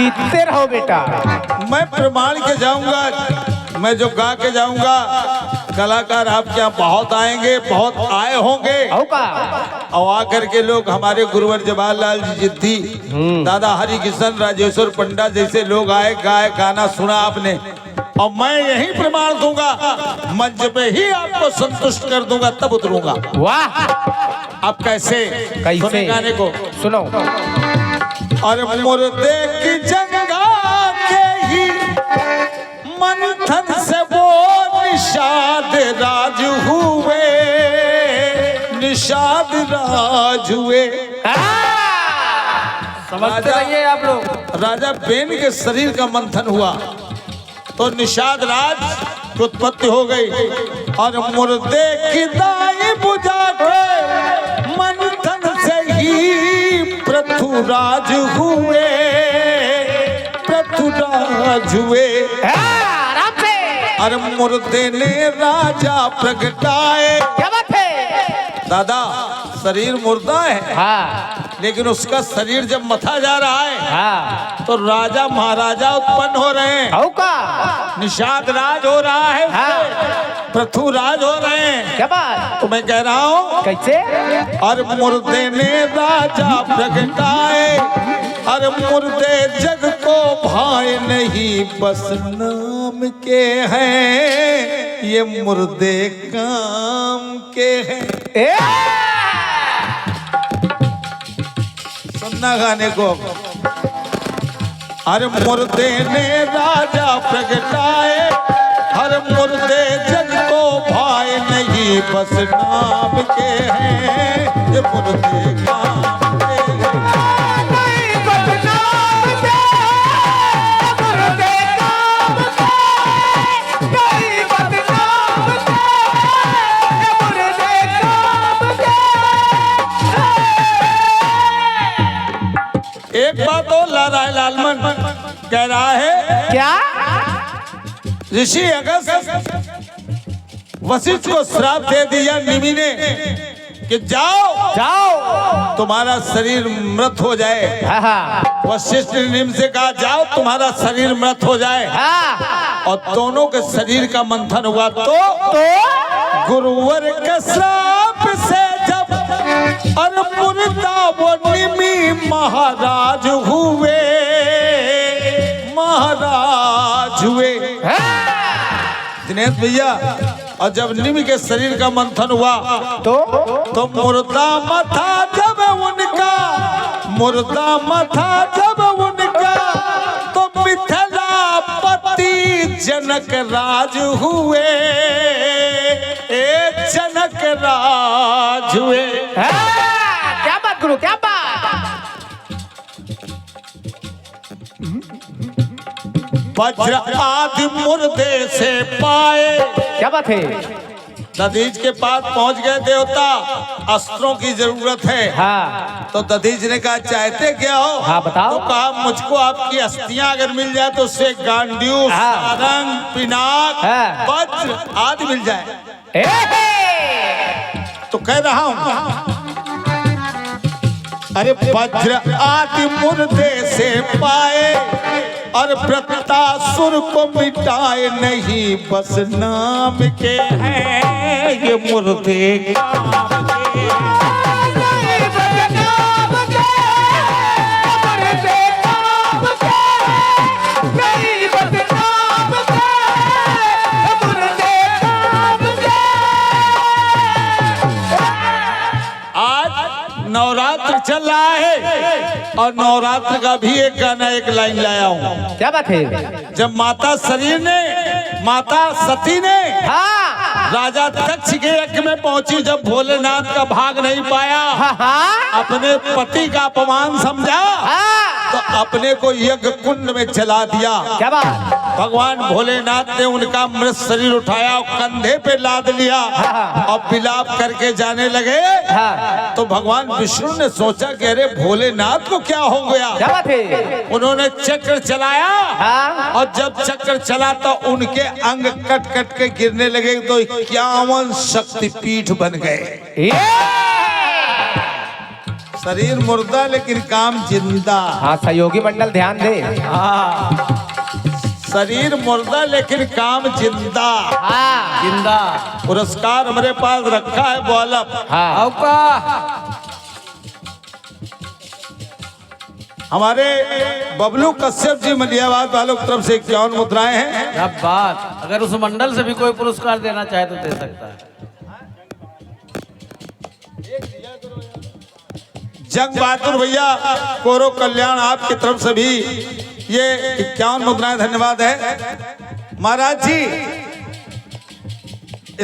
जीतते रहो बेटा। मैं प्रमाण के जाऊंगा, मैं जो गा के जाऊंगा, कलाकार आपके यहाँ बहुत आएंगे, बहुत आए होंगे। और आकर के लोग हमारे गुरुवर जवाहरलाल जी जिद्दी, दादा हरि किशन, राजेश्वर पंडा जैसे लोग आए, गाए, गाना सुना आपने, और मैं यही प्रमाण दूंगा, मंच पे ही आपको संतुष्ट कर दूंगा, तब उतरूंगा। वाह, आप कैसे सुने गाने को? सुनो। और मुर्दे की जंगा के ही मंथन से वो निषाद राज हुए, निषाद राज हुए। समझते रहिए आप लोग। राजा बेन के शरीर का मंथन हुआ तो निषाद राज की उत्पत्ति हो गई। और मुर्दे की दाई बुझा के मंथन से ही पृथुराज हुए, पृथुराज हुए। और मुर्दे ने राजा प्रगटाए। क्या बात है दादा, शरीर मुर्दा है, हाँ, लेकिन उसका शरीर जब मथा जा रहा है, हाँ, तो राजा महाराजा उत्पन्न हो रहे हैं, निषाद राज हो रहा है, हाँ, पृथुराज हो रहे हैं। क्या बात? तो मैं कह रहा हूँ कैसे? और मुर्दे ने राजा प्रगटाए, और मुर्दे जग को भाए नहीं, बस नाम के हैं, ये मुर्दे काम के हैं। सुनना गाने को। हर मुर्दे ने राजा प्रगटाए, हर मुर्दे जग को भाए नहीं, बस नाम के हैं, ये मुर्दे काम के हैं। एक बात और लाराय लालमन कह रहा है, क्या? ऋषि अगस्त वशिष्ठ को श्राप दे दिया निमि ने कि जाओ जाओ, तुम्हारा शरीर मृत हो जाए। वशिष्ठ ने निम से कहा जाओ तुम्हारा शरीर मृत हो जाए। और दोनों के शरीर का मंथन हुआ तो गुरुवर के श्राप से जब और मुर्दा वो निमि महाराज हुए, महाराज हुए। दिनेश भैया, और जब निमि के शरीर का मंथन हुआ तो मुर्दा मथा जब उनका, मुर्दा मथा जब उनका, तो मिथिलापति जनक राज हुए, जनक राज हुए। क्या बात गुरु, क्या बात? वज्र आदि मुर्दे से पाए। क्या बात है? दधीच के पास पहुंच गए देवता, अस्त्रों की जरूरत है। हाँ। तो दधीच ने कहा चाहते क्या हो? हाँ बताओ। तो कहा मुझको आपकी अस्थियां अगर मिल जाए तो उससे गांडीव, सारंग, पिनाक, वज्र आदि मिल जाए। तो कह रहा हूं, अरे वज्र आदि मुर्दे से पाए, और प्रतासुर को मिटाए नहीं, बस नाम के हैं, ये मुर्दे काम के। नवरात्र चल रहा है, और नवरात्र का भी एक गाना, एक लाइन लाया हूँ। क्या बात है? जब माता शरीर ने, माता सती ने राजा दक्ष के यज्ञ में पहुंची, जब भोलेनाथ का भाग नहीं पाया, अपने पति का अपमान समझा, तो अपने को यज्ञ कुंड में चला दिया। क्या बात? भगवान भोलेनाथ ने उनका मृत शरीर उठाया और कंधे पे लाद लिया और विलाप करके जाने लगे। तो भगवान विष्णु ने सोचा कि अरे भोलेनाथ को क्या हो गया। क्या बात है? उन्होंने चक्र चलाया, और जब चक्र चला तो उनके अंग कट कट के गिरने लगे, तो 51 शक्तिपीठ बन गए। शरीर मुर्दा लेकिन काम जिंदा। हाँ सहयोगी मंडल ध्यान दे। हाँ शरीर मुर्दा लेकिन काम जिंदा। हाँ जिंदा। पुरस्कार हमारे पास रखा है बोलम। हाँ औका हमारे बबलू कश्यप जी मलियाबाद वालों की तरफ से 51 मुद्राएं हैं। क्या बात, अगर उस मंडल से भी कोई पुरस्कार देना चाहे तो दे सकता है। जंग बहादुर भैया कोरो कल्याण आपकी तरफ से भी ये 51 मुद्राएं धन्यवाद है। महाराज जी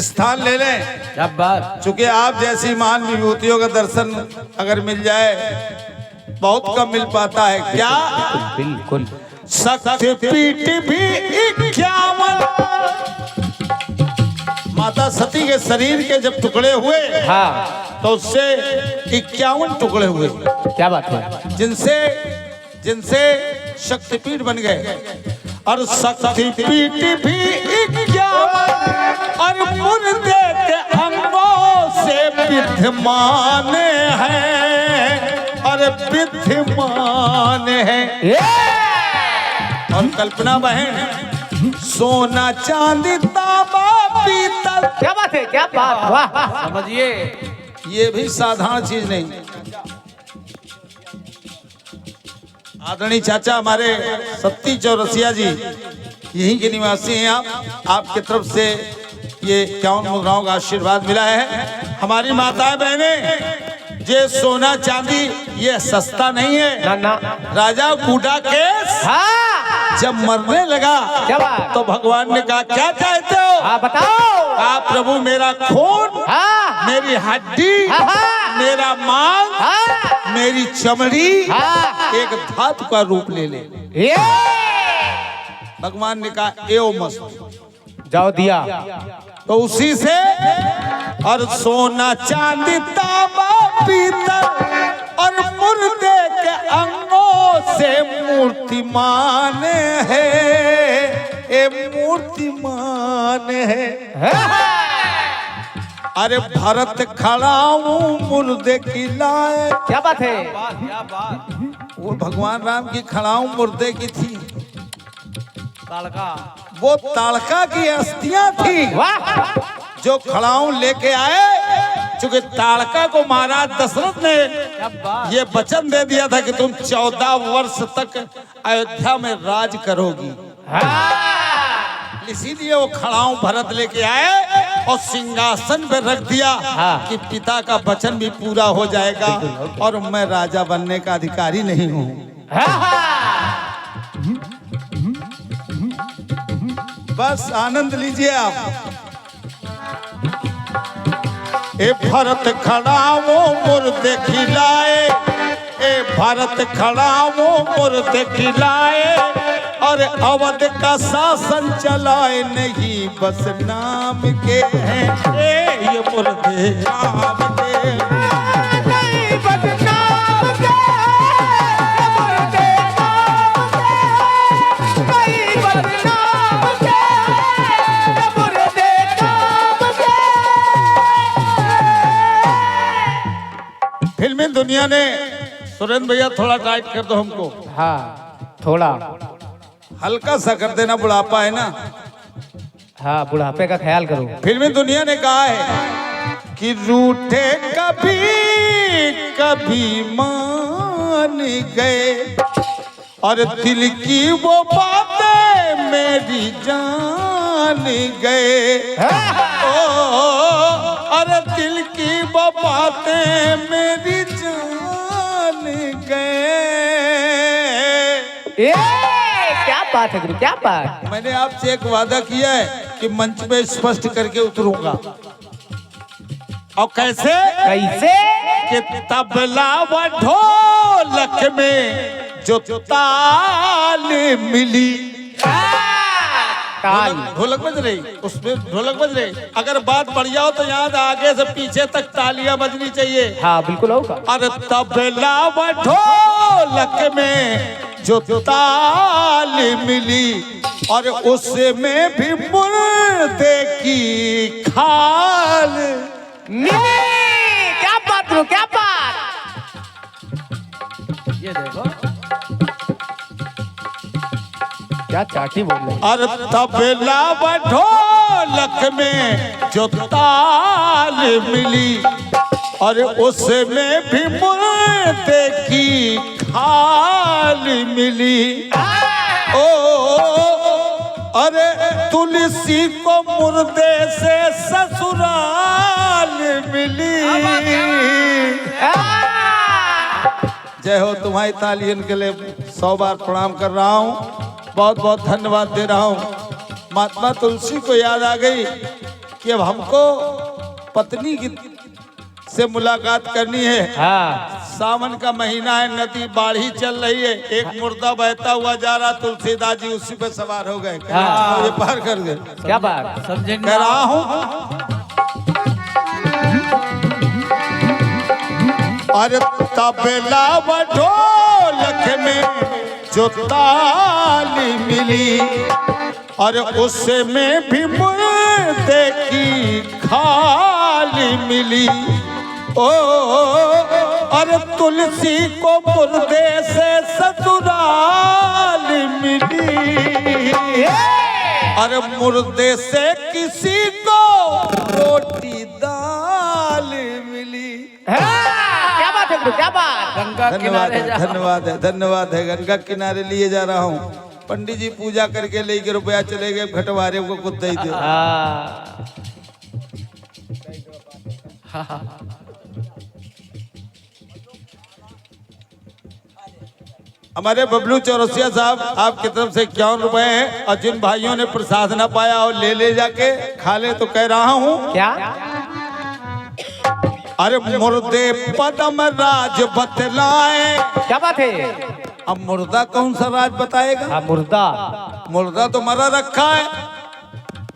स्थान ले लें, क्या बात। चूंकि आप जैसी महान विभूतियों का दर्शन अगर मिल जाए बहुत कम मिल पाता है। क्या बिल्कुल। शक्ति पीठ भी 51 माता सती के शरीर के जब टुकड़े हुए हाँ तो उससे 51 टुकड़े हुए क्या बात है। जिनसे शक्तिपीठ बन गए। और शक्तिपीठ भी 51 और मुर्दे के अंगों से विद्यमान है और विद्यमान है। और कल्पना बहन सोना चांदी तांबा पीतल। क्या बात है, क्या बात। वाह समझिए, ये भी साधारण चीज नहीं। आदरणीय चाचा हमारे सत्ती चौरसिया जी यहीं के निवासी हैं। आपके तरफ से ये 51 मुद्राओं का आशीर्वाद मिला है। हमारी माताएं बहनें, ये सोना चांदी ये सस्ता नहीं है। ना ना। राजा कूटा केस हाँ जब मरने लगा क्या बात। तो भगवान ने कहा क्या चाहते हो? हाँ बताओ। आप प्रभु मेरा खून, हाँ मेरी हड्डी, हाँ मेरा मांस, हाँ मेरी चमड़ी हाँ। एक धातु का रूप ले ले। ये भगवान ने कहा एओ मस्त। जाओ दिया। तो उसी से और सोना चांदी तांबा पीतल और मुर्दे के अंगों से मूर्तिमान है। ए मूर्तिमान है। अरे भरत खड़ा हूँ मुर्दे की लाए। क्या बात है। क्या बात। वो भगवान राम की खड़ाऊ मुर्दे की थी, ताड़का। वो ताड़का की अस्थियां थी वाह जो खड़ाऊ लेके आए। चूंकि ताड़का को महाराज दशरथ ने क्या बात। ये वचन दे दिया था कि तुम 14 वर्ष तक अयोध्या में राज करोगी। इसीलिए वो खड़ाऊ भरत लेके आए और सिंहासन पे रख दिया कि पिता का वचन भी पूरा हो जाएगा और मैं राजा बनने का अधिकारी नहीं हूँ। बस आनंद लीजिए आप। ए भरत खड़ा वो मुर्दे खिलाए, ए भरत खड़ा वो मुर्दे खिलाए और अवध का शासन चलाए नहीं बस नाम के हैं। ये मुर्दे नाम के फिल्मी दुनिया ने सुरेंद्र भैया थोड़ा टाइट कर दो हमको। हाँ थोड़ा हल्का सा कर देना, बुढ़ापा है ना। हाँ बुढ़ापे का ख्याल करो। फिल्मी दुनिया ने कहा है कि रूठे कभी कभी मान गए और दिल की वो बातें मेरी जान गए। अरे दिल की वो बातें मेरी जान गए। क्या बात है गुरु, क्या बात। मैंने आपसे एक वादा किया है कि मंच पे स्पष्ट करके उतरूंगा। और कैसे कैसे कि तबला व ढोलक में जो ताल मिली। ताल ढोलक बज रही, उसमें ढोलक बज रही। अगर बात बढ़ जाओ तो यहाँ आगे से पीछे तक तालियां बजनी चाहिए। हाँ बिल्कुल होगा। और तबला व ढोलक में जो ताल मिली और उसमें भी मुर्दे की खाल। क्या बात करो, क्या बात। ये देखो क्या चाटी बोल रहे अरे तबला ढोलक में जो ताल मिली और उसमें भी मुर्दे की खाल मिली। ओ अरे तुलसी को मुर्दे से ससुराल मिली। जय हो। तुम्हारी तालियन के लिए 100 बार प्रणाम कर रहा हूँ। बहुत बहुत धन्यवाद दे रहा हूँ। महात्मा तुलसी को याद आ गई कि अब हमको पत्नी की से मुलाकात करनी है। हाँ सावन का महीना है, नदी बाढ़ी चल रही है, एक मुर्दा बहता हुआ जा रहा, तुलसीदास जी उसी पे सवार हो गए। हाँ। ये पार कर दे। क्या बात समझेंगे कह रहा हूँ अरे तबला व ढोलक में जो ताल मिली और उसमें भी मुर्दे की खाल मिली। ओ अरे तुलसी को मुर्दे से ससुराल मिली। अरे मुर्दे से किसी को रोटी दाल मिली। क्या बात है गुरु, क्या बात। गंगा किनारे जाओ। धन्यवाद है, धन्यवाद है। गंगा किनारे लिए जा रहा हूँ। पंडित जी पूजा करके लेके रुपया चले गए, घटवारे को कुछ दे दे। हमारे बबलू चौरसिया साहब आपकी तरफ से 51 रुपए हैं और जिन भाइयों ने प्रसाद न पाया और ले जाके खा ले तो कह रहा हूँ क्या अरे मुर्दे पदम राज बतलाए। क्या बात है। अब मुर्दा कौन सा राज बताएगा? हाँ मुर्दा। मुर्दा तो मरा रखा है,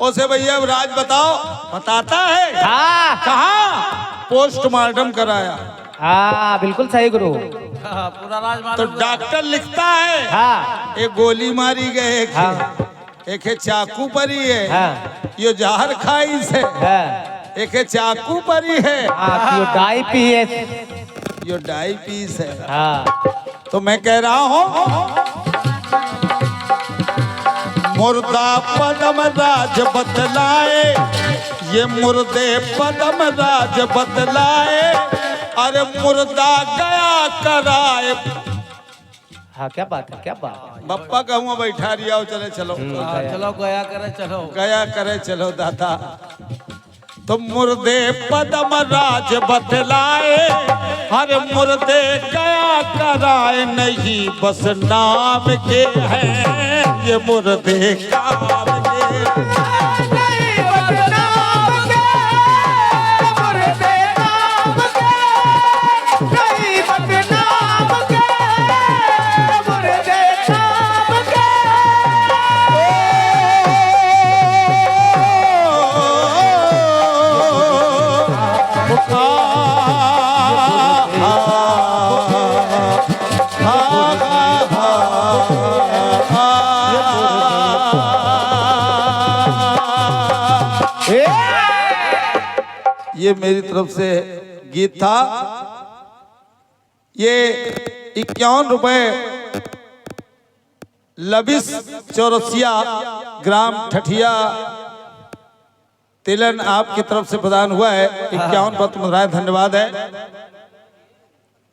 उसे भैया अब राज बताओ। बताता है। हाँ कहाँ? पोस्टमार्टम कराया। हाँ बिल्कुल सही गुरु। पूरा राज तो डॉक्टर लिखता है हाँ एक गोली मारी गए, हाँ एक है चाकू परी है, हाँ यो जहर खाई से, हाँ एक है चाकू परी है, यो डाई पीए। यो डाई पीस है। हाँ तो मैं कह रहा हूँ मुर्दा पदम राज बतलाए, ये मुर्दे पदम राज बतलाए। अरे मुर्दा गया कराए। हाँ क्या बात है, क्या बात। बप्पा कहूँ बैठा रिया हो, चले चलो चलो गया करे, चलो गया करे चलो दादा। तो मुर्दे पदम राज बतलाए, हर मुर्दे गया कराए। नहीं बस नाम के हैं ये मुर्दे काम के। ये मेरी तरफ से गीत था। ये 51 रुपए लबिस चौरसिया ग्राम ठठिया तिलन आपकी तरफ से प्रदान हुआ है। 51 पत्र मुद्राएं, धन्यवाद है।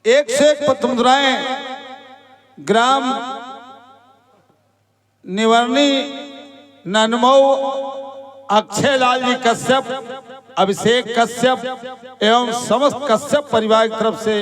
1 से 1 पत्र मुद्राएं ग्राम निवर्णी ननमऊ अक्षय लाल जी कश्यप, अभिषेक कश्यप एवं समस्त कश्यप परिवार की तरफ से